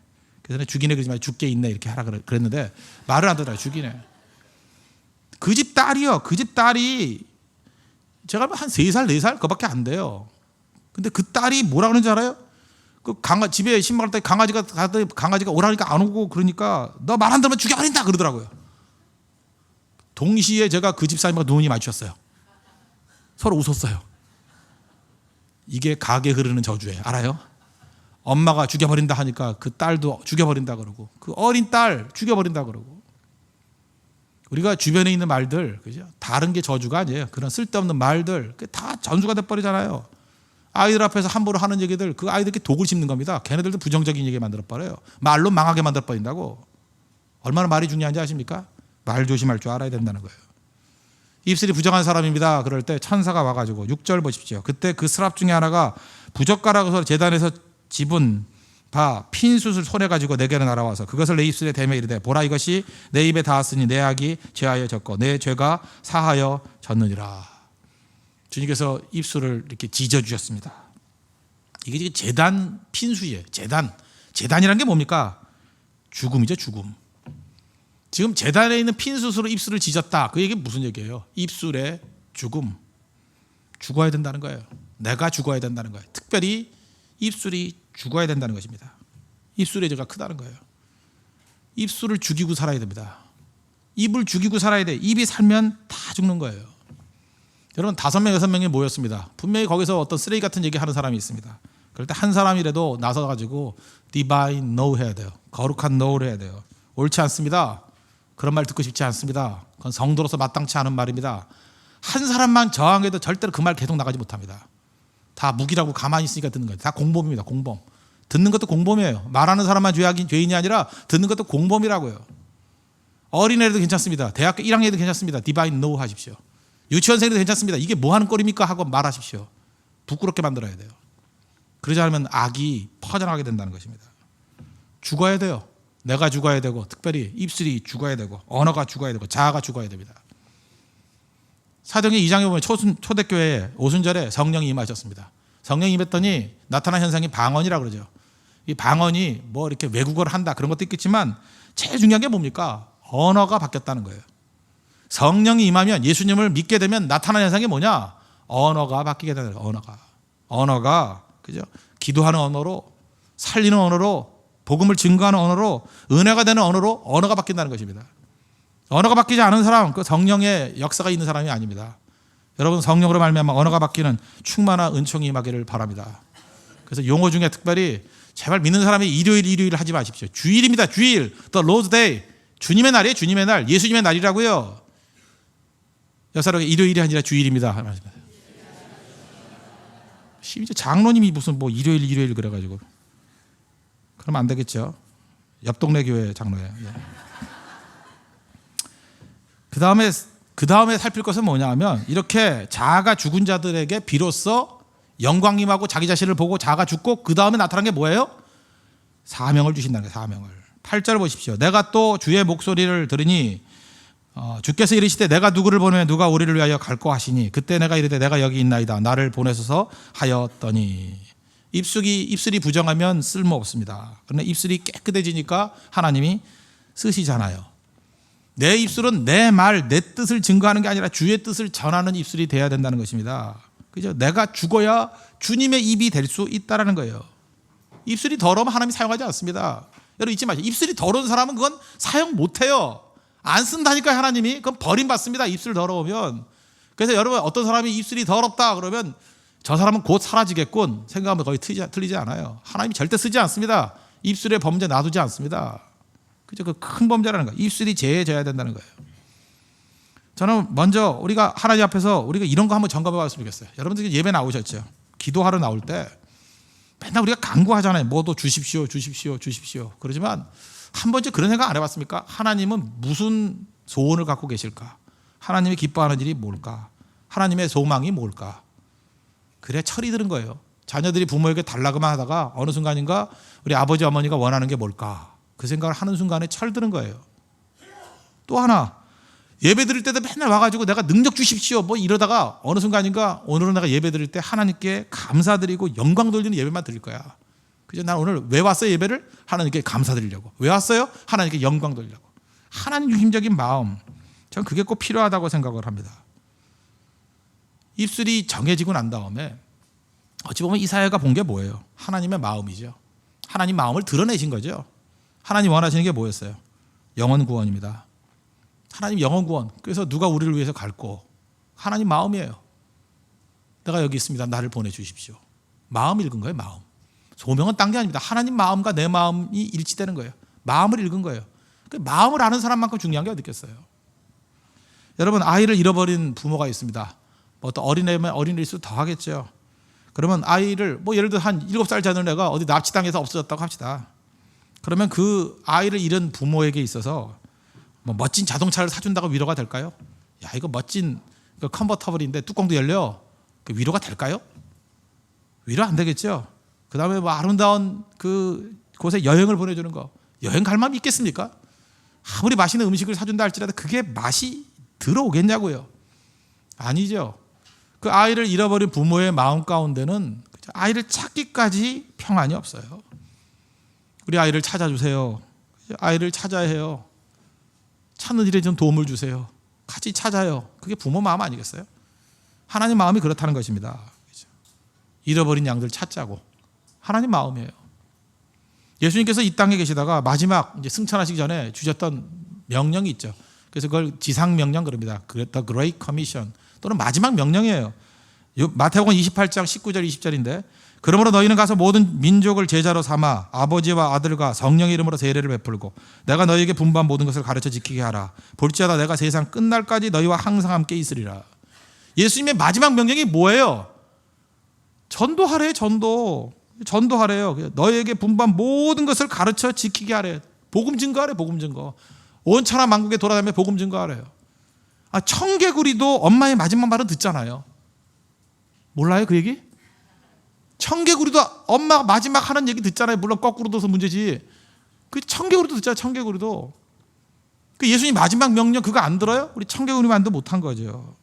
그래서 죽이네 그러지 말고 죽게 있네 이렇게 하라 그랬는데 말을 안 들어요. 죽이네. 그 집 딸이요. 그 집 딸이 제가 한 3살 4살 그밖에 안 돼요. 근데 그 딸이 뭐라 그러는지 알아요? 집에 신발 때 강아지가 오라니까 안 오고 그러니까 너 말 안 들으면 죽여버린다 그러더라고요. 동시에 제가 그 집사님과 눈이 마주쳤어요. 서로 웃었어요. 이게 가게 흐르는 저주예요. 알아요? 엄마가 죽여버린다 하니까 그 딸도 죽여버린다 그러고 그 어린 딸 죽여버린다 그러고. 우리가 주변에 있는 말들, 그죠? 다른 게 저주가 아니에요. 그런 쓸데없는 말들 다 전수가 돼버리잖아요. 아이들 앞에서 함부로 하는 얘기들, 그 아이들께 독을 심는 겁니다. 걔네들도 부정적인 얘기 만들어버려요. 말로 망하게 만들어버린다고. 얼마나 말이 중요한지 아십니까? 말 조심할 줄 알아야 된다는 거예요. 입술이 부정한 사람입니다. 그럴 때 천사가 와가지고 6절 보십시오. 그때 그 스랍 중에 하나가 부젓가락으로 제단에서 집은 바 핀숯을 손에 가지고 내게로 날아와서 그것을 내 입술에 대며 이르되 보라 이것이 내 입에 닿았으니 내 악이 죄하여 졌고 내 죄가 사하여 졌느니라. 주님께서 입술을 이렇게 찢어주셨습니다. 이게 제단 핀숯이에요. 제단이라는 게 뭡니까? 죽음이죠. 죽음. 지금 제단에 있는 핀숯으로 입술을 찢었다. 그 얘기 무슨 얘기예요? 입술의 죽음. 죽어야 된다는 거예요. 내가 죽어야 된다는 거예요. 특별히 입술이 죽어야 된다는 것입니다. 입술의 죄가 크다는 거예요. 입술을 죽이고 살아야 됩니다. 입을 죽이고 살아야 돼. 입이 살면 다 죽는 거예요. 여러분 5명, 6명이 모였습니다. 분명히 거기서 어떤 쓰레기 같은 얘기 하는 사람이 있습니다. 그럴 때 한 사람이라도 나서가지고 divine no 해야 돼요. 거룩한 no를 해야 돼요. 옳지 않습니다. 그런 말 듣고 싶지 않습니다. 그건 성도로서 마땅치 않은 말입니다. 한 사람만 저항해도 절대로 그 말 계속 나가지 못합니다. 다 무기라고 가만히 있으니까 듣는 거예요. 다 공범입니다. 공범. 듣는 것도 공범이에요. 말하는 사람만 죄인이 아니라 듣는 것도 공범이라고요. 어린애도 괜찮습니다. 대학교 1학년도 괜찮습니다. divine no 하십시오. 유치원생도 괜찮습니다. 이게 뭐 하는 꼴입니까? 하고 말하십시오. 부끄럽게 만들어야 돼요. 그러지 않으면 악이 퍼져나가게 된다는 것입니다. 죽어야 돼요. 내가 죽어야 되고 특별히 입술이 죽어야 되고 언어가 죽어야 되고 자아가 죽어야 됩니다. 사도행전 2장에 보면 초대교회에 오순절에 성령이 임하셨습니다. 성령이 임했더니 나타난 현상이 방언이라고 그러죠. 이 방언이 뭐 이렇게 외국어를 한다 그런 것도 있겠지만 제일 중요한 게 뭡니까? 언어가 바뀌었다는 거예요. 성령이 임하면 예수님을 믿게 되면 나타나는 현상이 뭐냐? 언어가 바뀌게 되는 거예요. 언어가 그죠? 기도하는 언어로, 살리는 언어로, 복음을 증거하는 언어로, 은혜가 되는 언어로 언어가 바뀐다는 것입니다. 언어가 바뀌지 않은 사람, 그 성령의 역사가 있는 사람이 아닙니다. 여러분 성령으로 말미암아 언어가 바뀌는 충만한 은총이 임하기를 바랍니다. 그래서 용어 중에 특별히 제발 믿는 사람이 일요일 하지 마십시오. 주일입니다. 주일. The Lord's Day. 주님의 날이에요. 주님의 날. 예수님의 날이라고요. 여사로게 일요일이 아니라 주일입니다. 심지어 장로님이 무슨 뭐 일요일 그래가지고 그러면 안 되겠죠. 옆 동네 교회 장로예요. 그 다음에 살필 것은 뭐냐 하면 이렇게 자아가 죽은 자들에게 비로소 영광님하고 자기 자신을 보고 자아가 죽고 그 다음에 나타난 게 뭐예요? 사명을 주신다는 거예요. 사명을. 8절 보십시오. 내가 또 주의 목소리를 들으니 주께서 이르시되 내가 누구를 보내면 누가 우리를 위하여 갈고 하시니 그때 내가 이르되 내가 여기 있나이다 나를 보내소서 하였더니 입술이 부정하면 쓸모없습니다. 그러나 입술이 깨끗해지니까 하나님이 쓰시잖아요. 내 입술은 내 말, 내 뜻을 증거하는 게 아니라 주의 뜻을 전하는 입술이 돼야 된다는 것입니다. 그죠? 내가 죽어야 주님의 입이 될 수 있다는 거예요. 입술이 더러우면 하나님이 사용하지 않습니다. 여러분 잊지 마세요. 입술이 더러운 사람은 그건 사용 못해요. 안 쓴다니까 하나님이. 그건 버림받습니다. 입술 더러우면. 그래서 여러분 어떤 사람이 입술이 더럽다 그러면 저 사람은 곧 사라지겠군 생각하면 거의 틀리지 않아요. 하나님이 절대 쓰지 않습니다. 입술의 범죄 놔두지 않습니다. 그죠? 그 큰 범죄라는 거예요. 입술이 제해져야 된다는 거예요. 저는 먼저 우리가 하나님 앞에서 우리가 이런 거 한번 점검해 봤으면 좋겠어요. 여러분들 예배 나오셨죠? 기도하러 나올 때 맨날 우리가 간구하잖아요. 뭐도 주십시오. 그러지만 한 번쯤 그런 생각 안 해봤습니까? 하나님은 무슨 소원을 갖고 계실까? 하나님이 기뻐하는 일이 뭘까? 하나님의 소망이 뭘까? 그래 철이 드는 거예요. 자녀들이 부모에게 달라고만 하다가 어느 순간인가 우리 아버지 어머니가 원하는 게 뭘까? 그 생각을 하는 순간에 철 드는 거예요. 또 하나 예배 드릴 때도 맨날 와가지고 내가 능력 주십시오 뭐 이러다가 어느 순간인가 오늘은 내가 예배 드릴 때 하나님께 감사드리고 영광 돌리는 예배만 드릴 거야. 그죠? 난 오늘 왜 왔어요 예배를? 하나님께 감사드리려고. 왜 왔어요? 하나님께 영광 돌리려고. 하나님 중심적인 마음 전 그게 꼭 필요하다고 생각을 합니다. 입술이 정해지고 난 다음에 어찌 보면 이사야가 본 게 뭐예요? 하나님의 마음이죠. 하나님 마음을 드러내신 거죠. 하나님 원하시는 게 뭐였어요? 영혼 구원입니다. 하나님 영혼 구원. 그래서 누가 우리를 위해서 갈고 하나님 마음이에요. 내가 여기 있습니다. 나를 보내주십시오. 마음 읽은 거예요. 마음. 소명은 딴 게 아닙니다. 하나님 마음과 내 마음이 일치되는 거예요. 마음을 읽은 거예요. 그 마음을 아는 사람만큼 중요한 게 어디 있겠어요. 여러분 아이를 잃어버린 부모가 있습니다. 뭐 또 어린애면 어린일수록 더 하겠죠. 그러면 아이를 뭐 예를 들어 한 7살 자는 애가 어디 납치당해서 없어졌다고 합시다. 그러면 그 아이를 잃은 부모에게 있어서 뭐 멋진 자동차를 사준다고 위로가 될까요? 야, 이거 멋진 그 컨버터블인데 뚜껑도 열려. 그 위로가 될까요? 위로 안 되겠죠. 그 다음에 뭐 아름다운 그 곳에 여행을 보내주는 거. 여행 갈 마음이 있겠습니까? 아무리 맛있는 음식을 사준다 할지라도 그게 맛이 들어오겠냐고요. 아니죠. 그 아이를 잃어버린 부모의 마음 가운데는 아이를 찾기까지 평안이 없어요. 우리 아이를 찾아주세요. 아이를 찾아야 해요. 찾는 일에 좀 도움을 주세요. 같이 찾아요. 그게 부모 마음 아니겠어요? 하나님 마음이 그렇다는 것입니다. 잃어버린 양들 찾자고. 하나님 마음이에요. 예수님께서 이 땅에 계시다가 마지막 이제 승천하시기 전에 주셨던 명령이 있죠. 그래서 그걸 지상명령 그럽니다. The Great Commission 또는 마지막 명령이에요. 마태복음 28장 19절 20절인데 그러므로 너희는 가서 모든 민족을 제자로 삼아 아버지와 아들과 성령의 이름으로 세례를 베풀고 내가 너희에게 분부한 모든 것을 가르쳐 지키게 하라. 볼지어다 내가 세상 끝날까지 너희와 항상 함께 있으리라. 예수님의 마지막 명령이 뭐예요? 전도하래요. 전도하래요. 너희에게 분부한 모든 것을 가르쳐 지키게 하래. 복음 증거하래. 복음 증거. 온 천하 만국에 돌아다니며 복음 증거하래요. 청개구리도 엄마의 마지막 말은 듣잖아요. 몰라요 그 얘기? 청개구리도 엄마가 마지막 하는 얘기 듣잖아요. 물론 거꾸로 둬서 문제지. 그 청개구리도 듣잖아요. 청개구리도. 그 예수님 마지막 명령 그거 안 들어요? 우리 청개구리만도 못한 거죠.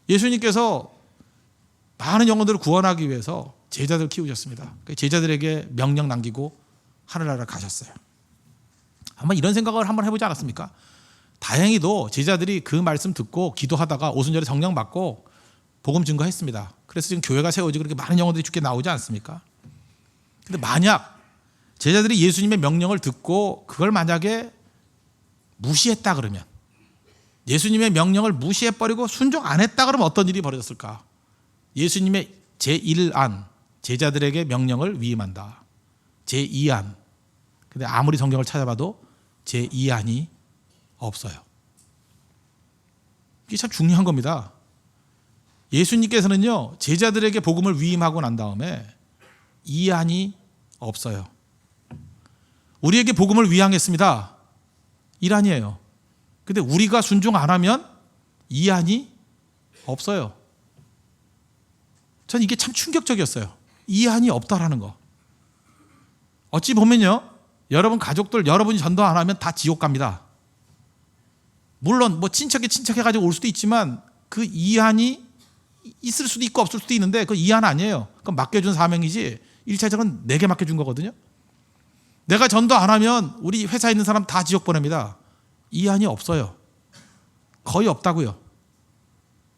예수님께서 많은 영혼들을 구원하기 위해서 제자들을 키우셨습니다. 제자들에게 명령 남기고 하늘나라를 가셨어요. 아마 이런 생각을 한번 해보지 않았습니까? 다행히도 제자들이 그 말씀 듣고 기도하다가 오순절에 성령 받고 복음 증거했습니다. 그래서 지금 교회가 세워지고 그렇게 많은 영혼들이 죽게 나오지 않습니까? 근데 만약 제자들이 예수님의 명령을 듣고 그걸 만약에 무시했다 그러면, 예수님의 명령을 무시해버리고 순종 안 했다 그러면 어떤 일이 벌어졌을까? 예수님의 제1안, 제자들에게 명령을 위임한다. 제2안. 근데 아무리 성경을 찾아봐도 제2안이 없어요. 이게 참 중요한 겁니다. 예수님께서는요, 제자들에게 복음을 위임하고 난 다음에 2안이 없어요. 우리에게 복음을 위임했습니다. 1안이에요. 근데 우리가 순종 안 하면 2안이 없어요. 전 이게 참 충격적이었어요. 2안이 없다라는 거. 어찌 보면요, 여러분 가족들 여러분이 전도 안 하면 다 지옥 갑니다. 물론 뭐 친척해가지고 올 수도 있지만 그 2안이 있을 수도 있고 없을 수도 있는데 그 2안 아니에요. 그건 맡겨준 사명이지 1차적으로 내게 맡겨준 거거든요. 내가 전도 안 하면 우리 회사에 있는 사람 다 지옥 보냅니다. 2안이 없어요. 거의 없다고요.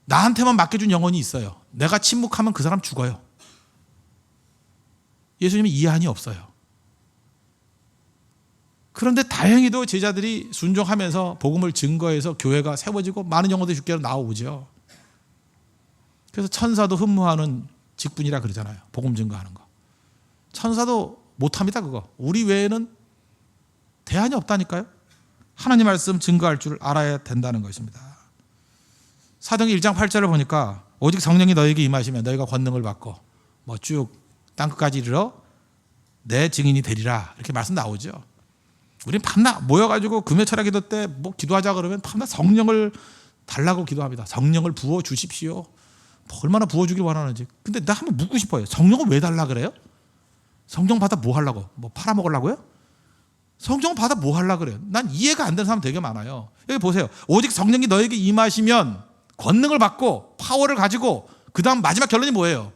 나한테만 맡겨준 영혼이 있어요. 내가 침묵하면 그 사람 죽어요. 예수님은 2안이 없어요. 그런데 다행히도 제자들이 순종하면서 복음을 증거해서 교회가 세워지고 많은 영혼들이 주께로 나오죠. 그래서 천사도 흠모하는 직분이라 그러잖아요. 복음 증거하는 거. 천사도 못합니다 그거. 우리 외에는 대안이 없다니까요. 하나님 말씀 증거할 줄 알아야 된다는 것입니다. 사도행전 1장 8절을 보니까 오직 성령이 너에게 임하시면 너희가 권능을 받고 뭐 쭉 땅끝까지 이르러 내 증인이 되리라 이렇게 말씀 나오죠. 우리는 밤낮 모여가지고 금요 철야 기도 때 뭐 기도하자 그러면 밤낮 성령을 달라고 기도합니다. 성령을 부어 주십시오. 뭐 얼마나 부어주길 원하는지. 근데 나 한번 묻고 싶어요. 성령을 왜 달라 그래요? 성령 받아 뭐 하려고? 뭐 팔아먹으려고요? 성령 받아 뭐 하려고 그래요? 난 이해가 안 되는 사람 되게 많아요. 여기 보세요. 오직 성령이 너에게 임하시면 권능을 받고 파워를 가지고 그 다음 마지막 결론이 뭐예요?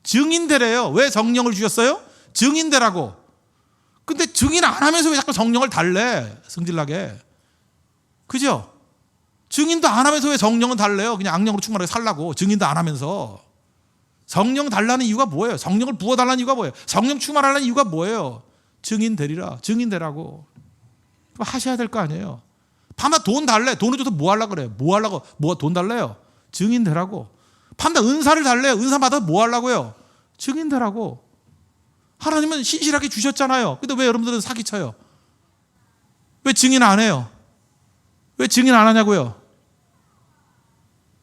증인되래요. 왜 성령을 주셨어요? 증인되라고. 근데 증인 안 하면서 왜 자꾸 성령을 달래? 성질나게. 그죠? 증인도 안 하면서 왜 성령은 달래요? 그냥 악령으로 충만하게 살라고. 증인도 안 하면서. 성령 달라는 이유가 뭐예요? 성령을 부어달라는 이유가 뭐예요? 성령 충만하라는 이유가 뭐예요? 증인 되리라. 증인 되라고. 하셔야 될 거 아니에요. 밤낮 돈 달래. 돈을 줘서 뭐 하려고 그래요? 뭐 하려고? 뭐 돈 달래요? 증인 되라고. 밤낮 은사를 달래요. 은사 받아서 뭐 하려고요? 증인 되라고. 하나님은 신실하게 주셨잖아요. 근데 왜 여러분들은 사기쳐요? 왜 증인 안 해요? 왜 증인 안 하냐고요?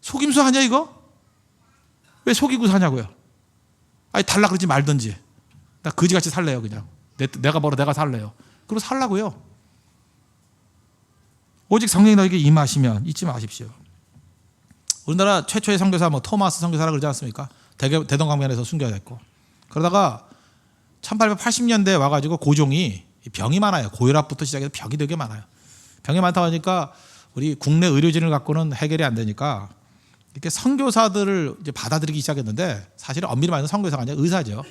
속임수 아니야 이거? 왜 속이고 사냐고요. 아니 달라 그러지 말든지. 나 거지같이 살래요 그냥. 내가 벌어 내가 살래요. 그리고 살라고요. 오직 성령이 너에게 임하시면 잊지 마십시오. 우리나라 최초의 선교사 토마스 선교사라 그러지 않습니까? 대동강변에서 순교됐고 그러다가 1880년대에 와가지고 고종이 병이 많아요. 고혈압부터 시작해서 병이 되게 많아요. 병이 많다 보니까 우리 국내 의료진을 갖고는 해결이 안 되니까 이렇게 선교사들을 이제 받아들이기 시작했는데 사실은 엄밀히 말해서 선교사가 아니라 의사죠.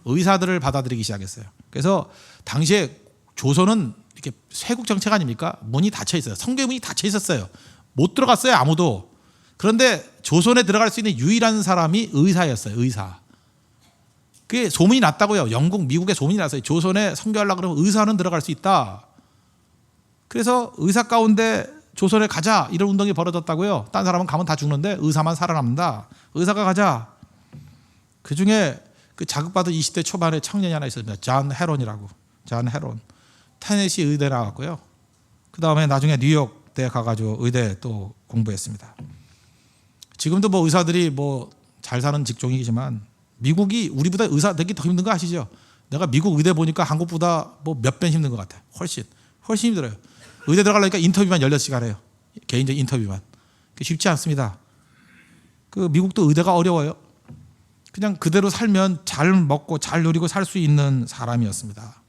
의사들을 받아들이기 시작했어요. 그래서 당시에 조선은 이렇게 쇄국 정책 아닙니까? 문이 닫혀 있어요. 선교 문이 닫혀 있었어요. 못 들어갔어요 아무도. 그런데 조선에 들어갈 수 있는 유일한 사람이 의사였어요. 의사. 그게 소문이 났다고요. 영국, 미국에 소문이 났어요. 조선에 선교하려고 그러면 의사는 들어갈 수 있다. 그래서 의사 가운데 조선에 가자 이런 운동이 벌어졌다고요. 딴 사람은 가면 다 죽는데 의사만 살아남는다. 의사가 가자. 그중에 그 자극받은 20대 초반의 청년이 하나 있었습니다. 존 헤론이라고. 존 헤론. 테네시 의대 나왔고요. 그 다음에 나중에 뉴욕대 가가지고 의대 또 공부했습니다. 지금도 의사들이 잘 사는 직종이지만 미국이 우리보다 의사 되기 더 힘든 거 아시죠? 내가 미국 의대 보니까 한국보다 몇 배 힘든 것 같아. 훨씬 힘들어요. 의대 들어가려니까 인터뷰만 16시간 해요. 개인적 인터뷰만. 쉽지 않습니다. 그 미국도 의대가 어려워요. 그냥 그대로 살면 잘 먹고 잘 누리고 살 수 있는 사람이었습니다.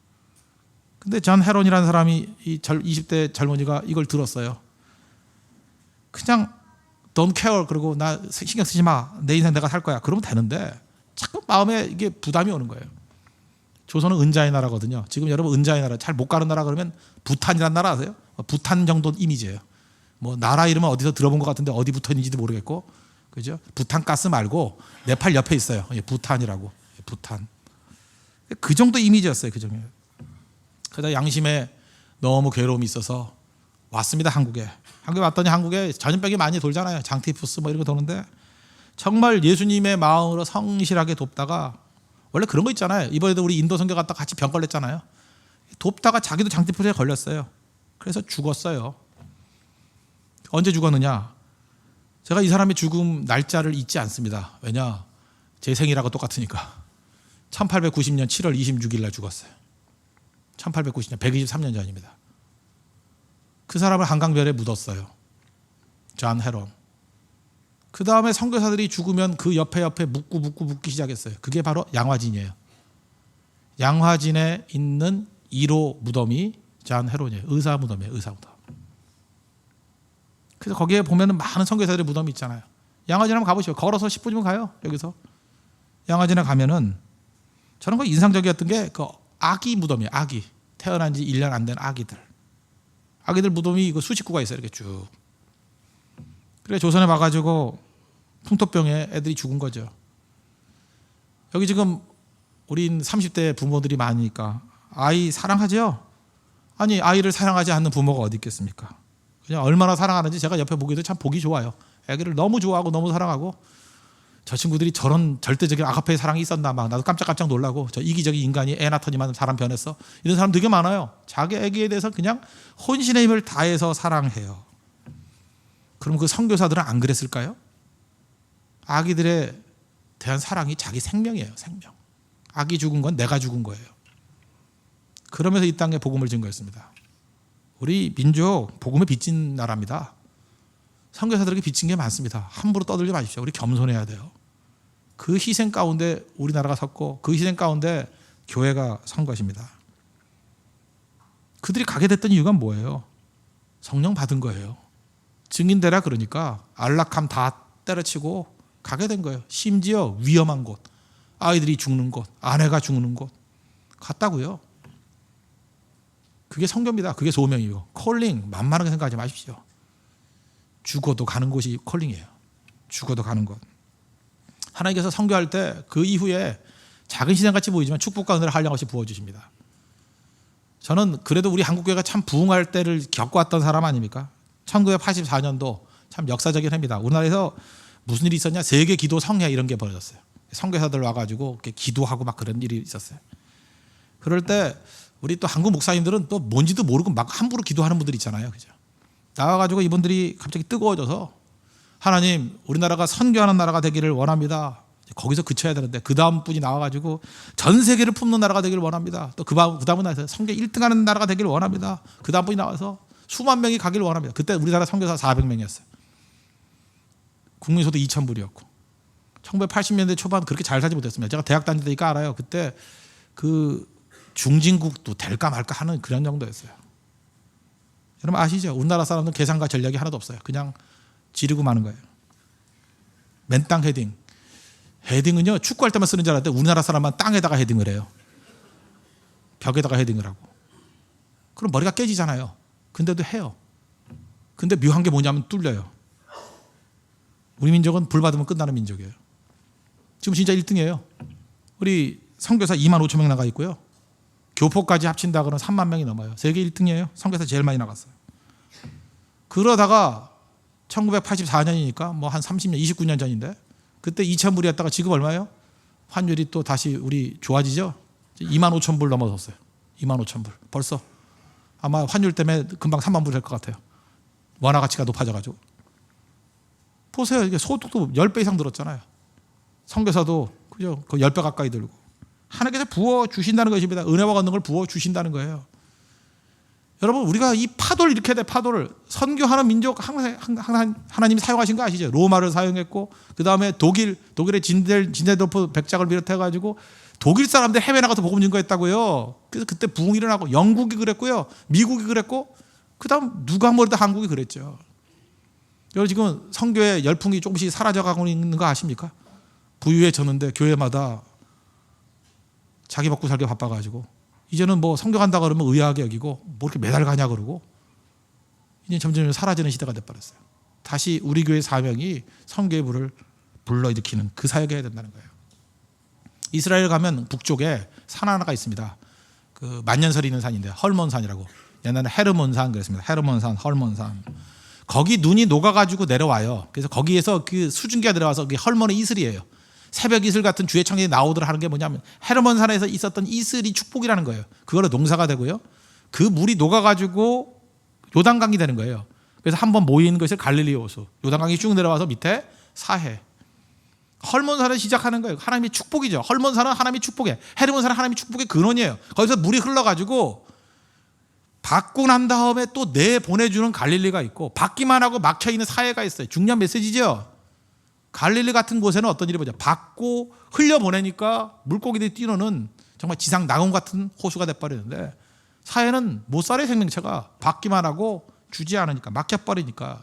근데 존 헤론이라는 사람이 이 20대 젊은이가 이걸 들었어요. 그냥 don't care 그러고 나 신경 쓰지 마. 내 인생 내가 살 거야. 그러면 되는데 자꾸 마음에 이게 부담이 오는 거예요. 조선은 은자의 나라거든요. 지금 여러분 은자의 나라 잘 못 가는 나라 그러면 부탄이라는 나라 아세요? 부탄 정도 이미지예요. 나라 이름은 어디서 들어본 것 같은데 어디 붙어 있는지도 모르겠고, 그죠? 부탄 가스 말고 네팔 옆에 있어요. 부탄이라고. 부탄. 그 정도 이미지였어요. 그 정도. 그러다 양심에 너무 괴로움이 있어서 왔습니다. 한국에 왔더니 한국에 전염병이 많이 돌잖아요. 장티푸스 이런 거 도는데 정말 예수님의 마음으로 성실하게 돕다가 원래 그런 거 있잖아요. 이번에도 우리 인도 선교 갔다 같이 병 걸렸잖아요. 돕다가 자기도 장티푸스에 걸렸어요. 그래서 죽었어요. 언제 죽었느냐? 제가 이 사람의 죽음 날짜를 잊지 않습니다. 왜냐? 제 생일하고 똑같으니까. 1890년 7월 26일 날 죽었어요. 1890년 123년 전입니다. 그 사람을 한강변에 묻었어요. 존 헤론. 그 다음에 선교사들이 죽으면 그 옆에 묻기 시작했어요. 그게 바로 양화진이에요. 양화진에 있는 1호 무덤이 존 헤론이에요. 의사 무덤이에요. 의사 무덤. 그래서 거기에 보면 많은 선교사들의 무덤이 있잖아요. 양화진 한번 가보시죠. 걸어서 10분이면 가요. 여기서. 양화진에 가면은 저는 그 인상적이었던 게 그 아기 무덤이에요. 아기. 태어난 지 1년 안 된 아기들. 아기들 무덤이 수십 구가 있어요. 이렇게 쭉. 그래 조선에 와가지고 풍토병에 애들이 죽은 거죠. 여기 지금 우린 30대 부모들이 많으니까 아이 사랑하죠? 아니 아이를 사랑하지 않는 부모가 어디 있겠습니까? 그냥 얼마나 사랑하는지 제가 옆에 보기도 참 보기 좋아요. 애기를 너무 좋아하고 너무 사랑하고 저 친구들이 저런 절대적인 아가페의 사랑이 있었나 막 나도 깜짝깜짝 놀라고 저 이기적인 인간이 애 낳더니만 사람 변했어 이런 사람 되게 많아요. 자기 애기에 대해서 그냥 혼신의 힘을 다해서 사랑해요. 그럼 그 선교사들은 안 그랬을까요? 아기들에 대한 사랑이 자기 생명이에요. 생명. 아기 죽은 건 내가 죽은 거예요. 그러면서 이 땅에 복음을 증거했습니다. 우리 민족 복음에 빚진 나라입니다. 선교사들에게 빚진 게 많습니다. 함부로 떠들지 마십시오. 우리 겸손해야 돼요. 그 희생 가운데 우리나라가 섰고 그 희생 가운데 교회가 선 것입니다. 그들이 가게 됐던 이유가 뭐예요? 성령 받은 거예요. 증인되라 그러니까 안락함 다 때려치고 가게 된 거예요. 심지어 위험한 곳, 아이들이 죽는 곳, 아내가 죽는 곳 갔다고요. 그게 선교입니다. 그게 소명이고 콜링 만만하게 생각하지 마십시오. 죽어도 가는 곳이 콜링이에요. 죽어도 가는 곳. 하나님께서 선교할 때 그 이후에 작은 시장같이 보이지만 축복과 은혜를 한량없이 부어주십니다. 저는 그래도 우리 한국교회가 참 부흥할 때를 겪어왔던 사람 아닙니까? 1984년도 참 역사적인 해입니다. 우리나라에서 무슨 일이 있었냐? 세계 기도 성회 이런 게 벌어졌어요. 선교사들 와가지고 이렇게 기도하고 막 그런 일이 있었어요. 그럴 때 우리 또 한국 목사님들은 또 뭔지도 모르고 막 함부로 기도하는 분들 있잖아요. 그죠? 나와가지고 이분들이 갑자기 뜨거워져서 하나님 우리나라가 선교하는 나라가 되기를 원합니다. 거기서 그쳐야 되는데 그 다음 분이 나와가지고 전 세계를 품는 나라가 되기를 원합니다. 또 그 다음은 나와서 성교 1등하는 나라가 되기를 원합니다. 그 다음 분이 나와서 수만 명이 가기를 원합니다. 그때 우리나라 선교사 400명이었어요. 국민소득 2,000불이었고 1980년대 초반 그렇게 잘 살지 못했습니다. 제가 대학 다닐 때니까 알아요. 그때 그 중진국도 될까 말까 하는 그런 정도였어요. 여러분 아시죠? 우리나라 사람들은 계산과 전략이 하나도 없어요. 그냥 지르고 마는 거예요. 맨땅 헤딩. 헤딩은요 축구할 때만 쓰는 줄 알았는데 우리나라 사람만 땅에다가 헤딩을 해요. 벽에다가 헤딩을 하고. 그럼 머리가 깨지잖아요. 근데도 해요. 근데 묘한 게 뭐냐면 뚫려요. 우리 민족은 불 받으면 끝나는 민족이에요. 지금 진짜 1등이에요. 우리 선교사 25,000명 나가 있고요. 교포까지 합친다 그러면 3만 명이 넘어요. 세계 1등이에요. 선교사 제일 많이 나갔어요. 그러다가 1984년이니까 뭐 한 30년, 29년 전인데 그때 2,000불이었다가 지금 얼마예요? 환율이 또 다시 우리 좋아지죠? 25,000불 넘어섰어요. 25,000불. 벌써 아마 환율 때문에 금방 3만 불 될 것 같아요. 원화 가치가 높아져가지고. 보세요. 이게 소득도 10배 이상 늘었잖아요. 선교사도 그죠? 그 10배 가까이 들고. 하나님께서 부어 주신다는 것입니다. 은혜와 얻는 걸 부어 주신다는 거예요. 여러분 우리가 이 파도를 일으켜야 돼. 파도를. 선교하는 민족 항상 하나님이 사용하신 거 아시죠? 로마를 사용했고 그 다음에 독일의 진데도프 백작을 비롯해가지고 독일 사람들 해외 나가서 복음 증거했다고요. 그래서 그때 부흥이 일어나고 영국이 그랬고요. 미국이 그랬고 그 다음 누가 뭐래도 한국이 그랬죠. 여러분 지금 선교의 열풍이 조금씩 사라져가고 있는 거 아십니까? 부유해졌는데 교회마다 자기 먹고 살기 바빠가지고 이제는 뭐 선교 간다 그러면 의아하게 여기고 뭐 이렇게 매달 가냐 그러고 이제 점점 사라지는 시대가 돼버렸어요. 다시 우리 교회 사명이 선교의 불을 불러일으키는 그 사역을 해야 된다는 거예요. 이스라엘 가면 북쪽에 산 하나가 있습니다. 그 만년설이 있는 산인데 헐몬산이라고. 옛날에 헤르몬산 그랬습니다. 헤르몬산, 헐몬산. 거기 눈이 녹아가지고 내려와요. 그래서 거기에서 그 수증기가 내려와서 그게 헐몬의 이슬이에요. 새벽 이슬 같은 주의 창에 나오더라 하는 게 뭐냐면 헤르몬산에서 있었던 이슬이 축복이라는 거예요. 그거로 농사가 되고요. 그 물이 녹아가지고 요단강이 되는 거예요. 그래서 한번 모인 것을 갈릴리 호수. 요단강이 쭉 내려와서 밑에 사해. 헐몬산을 시작하는 거예요. 하나님의 축복이죠. 헐몬산은 하나님의 축복이에요. 헤르몬산은 하나님의 축복의 근원이에요. 거기서 물이 흘러가지고 받고 난 다음에 또 내보내주는 갈릴리가 있고 받기만 하고 막혀있는 사해가 있어요. 중요한 메시지죠. 갈릴리 같은 곳에는 어떤 일이 뭐죠? 받고 흘려보내니까 물고기들이 뛰노는 정말 지상 낙원 같은 호수가 돼버리는데 사해는 못 살아요. 생명체가 받기만 하고 주지 않으니까 막혀버리니까.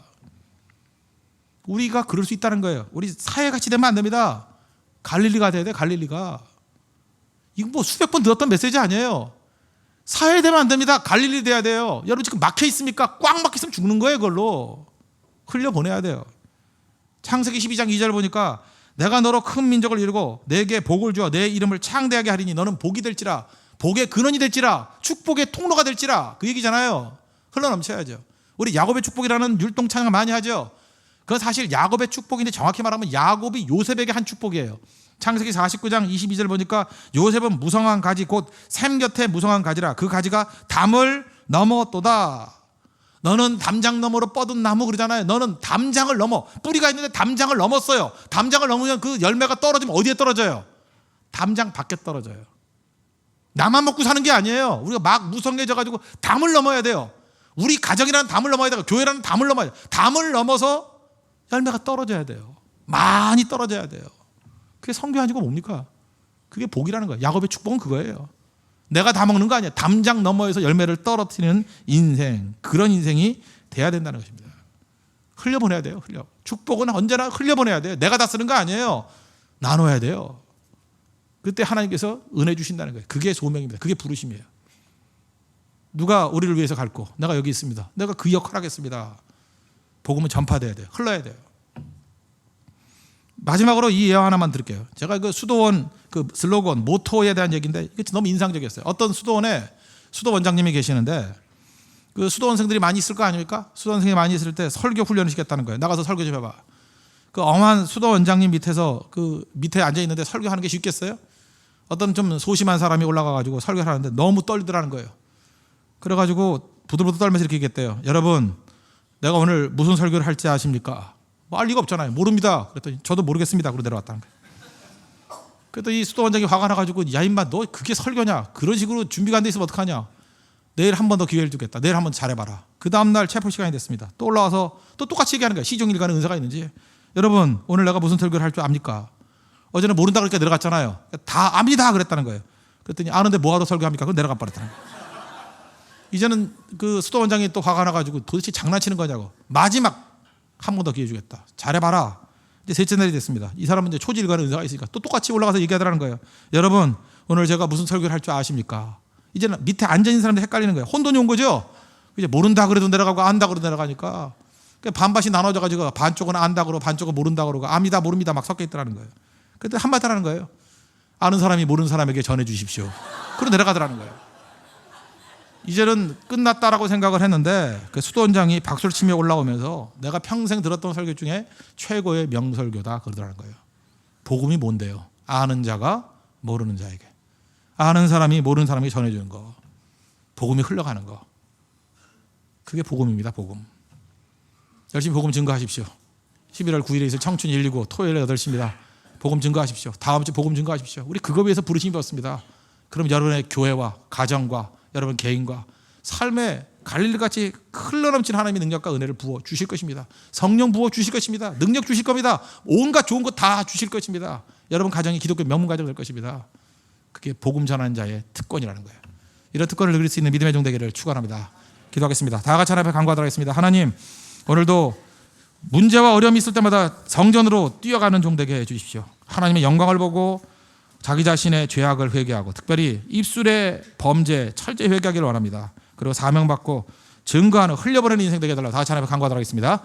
우리가 그럴 수 있다는 거예요. 우리 사해같이 되면 안 됩니다. 갈릴리가 돼야 돼. 갈릴리가. 이거 뭐 수백 번 들었던 메시지 아니에요. 사해 되면 안 됩니다. 갈릴리 돼야 돼요. 여러분 지금 막혀 있습니까? 꽉 막혀 있으면 죽는 거예요. 그걸로. 흘려보내야 돼요. 창세기 12장 2절 보니까 내가 너로 큰 민족을 이루고 내게 복을 주어 내 이름을 창대하게 하리니 너는 복이 될지라. 복의 근원이 될지라. 축복의 통로가 될지라. 그 얘기잖아요. 흘러넘쳐야죠. 우리 야곱의 축복이라는 율동 찬양 많이 하죠. 그건 사실 야곱의 축복인데 정확히 말하면 야곱이 요셉에게 한 축복이에요. 창세기 49장 22절 보니까 요셉은 무성한 가지 곧 샘 곁에 무성한 가지라. 그 가지가 담을 넘었도다. 너는 담장 너머로 뻗은 나무 그러잖아요. 너는 담장을 넘어. 뿌리가 있는데 담장을 넘었어요. 담장을 넘으면 그 열매가 떨어지면 어디에 떨어져요? 담장 밖에 떨어져요. 나만 먹고 사는 게 아니에요. 우리가 막 무성해져가지고 담을 넘어야 돼요. 우리 가정이라는 담을 넘어야 되고 교회라는 담을 넘어야 돼요. 담을 넘어서 열매가 떨어져야 돼요. 많이 떨어져야 돼요. 그게 성교 아니고 뭡니까? 그게 복이라는 거예요. 야곱의 축복은 그거예요. 내가 다 먹는 거 아니야. 담장 너머에서 열매를 떨어뜨리는 인생. 그런 인생이 돼야 된다는 것입니다. 흘려보내야 돼요. 축복은 언제나 흘려보내야 돼요. 내가 다 쓰는 거 아니에요. 나눠야 돼요. 그때 하나님께서 은혜 주신다는 거예요. 그게 소명입니다. 그게 부르심이에요. 누가 우리를 위해서 갈고 내가 여기 있습니다. 내가 그 역할 하겠습니다. 복음은 전파돼야 돼요. 흘러야 돼요. 마지막으로 이 예화 하나만 드릴게요. 제가 그 수도원 그 슬로건 모토에 대한 얘기인데 이게 너무 인상적이었어요. 어떤 수도원에 수도 원장님이 계시는데 그 수도원생들이 많이 있을 거 아닙니까? 수도원생이 많이 있을 때 설교 훈련을 시켰다는 거예요. 나가서 설교 좀 해봐. 그 엄한 수도원장님 밑에서 그 밑에 앉아 있는데 설교하는 게 쉽겠어요? 어떤 좀 소심한 사람이 올라가가지고 설교를 하는데 너무 떨리더라는 거예요. 그래가지고 부들부들 떨면서 이렇게 얘기했대요. 여러분, 내가 오늘 무슨 설교를 할지 아십니까? 뭐 알 리가 없잖아요. 모릅니다. 그랬더니 저도 모르겠습니다. 그러고 내려왔다는 거예요. 그랬더니 수도 원장이 화가 나가지고 야 임마 너 그게 설교냐? 그런 식으로 준비가 안 돼 있으면 어떡하냐? 내일 한 번 더 기회를 주겠다. 내일 한 번 잘해봐라. 그 다음날 체포 시간이 됐습니다. 또 올라와서 또 똑같이 얘기하는 거예요. 시종일관의 은사가 있는지. 여러분 오늘 내가 무슨 설교를 할 줄 압니까? 어제는 모른다 그러니까 내려갔잖아요. 다 압니다 그랬다는 거예요. 그랬더니 아는데 뭐하러 설교합니까? 그럼 내려가 버렸다는 거예요. 이제는 그 수도 원장이 또 화가 나가지고 도대체 장난치는 거냐고. 마지막 한 번 더 기회 주겠다. 잘해봐라. 이제 셋째 날이 됐습니다. 이 사람은 이제 초지일관의 은사가 있으니까 또 똑같이 올라가서 얘기하더라는 거예요. 여러분 오늘 제가 무슨 설교를 할 줄 아십니까? 이제는 밑에 앉아있는 사람들 헷갈리는 거예요. 혼돈이 온 거죠. 이제 모른다 그래도 내려가고 안다 그래도 내려가니까 반반씩 나눠져가지고 반쪽은 안다 그러고 반쪽은 모른다 그러고 압니다 모릅니다 막 섞여 있더라는 거예요. 그때 한마디 하라는 거예요. 아는 사람이 모르는 사람에게 전해 주십시오. 그러고 내려가더라는 거예요. 이제는 끝났다라고 생각을 했는데 그 수도원장이 박수를 치며 올라오면서 내가 평생 들었던 설교 중에 최고의 명설교다 그러더라는 거예요. 복음이 뭔데요? 아는 자가 모르는 자에게, 아는 사람이 모르는 사람에게 전해주는 거, 복음이 흘러가는 거, 그게 복음입니다. 복음. 열심히 복음 증거하십시오. 11월 9일에 있을 청춘 129 토요일 8시입니다. 복음 증거하십시오. 다음 주 복음 증거하십시오. 우리 그거 위해서 부르심이 받습니다. 그럼 여러분의 교회와 가정과 여러분 개인과 삶에 갈릴리같이 흘러넘치는 하나님의 능력과 은혜를 부어 주실 것입니다. 성령 부어 주실 것입니다. 능력 주실 겁니다. 온갖 좋은 것 다 주실 것입니다. 여러분 가정이 기독교 명문 가정 될 것입니다. 그게 복음 전하는 자의 특권이라는 거예요. 이런 특권을 누릴 수 있는 믿음의 종 되기를 축원합니다. 기도하겠습니다. 다 같이 하나님 앞에 간구하도록 하겠습니다. 하나님 오늘도 문제와 어려움이 있을 때마다 성전으로 뛰어가는 종 되게 해주십시오. 하나님의 영광을 보고 자기 자신의 죄악을 회개하고 특별히 입술의 범죄, 철저히 회개하기를 원합니다. 그리고 사명받고 증거하는 흘려버리는 인생 되게 해달라고 다 같이 하나님 앞에 간구하도록 하겠습니다.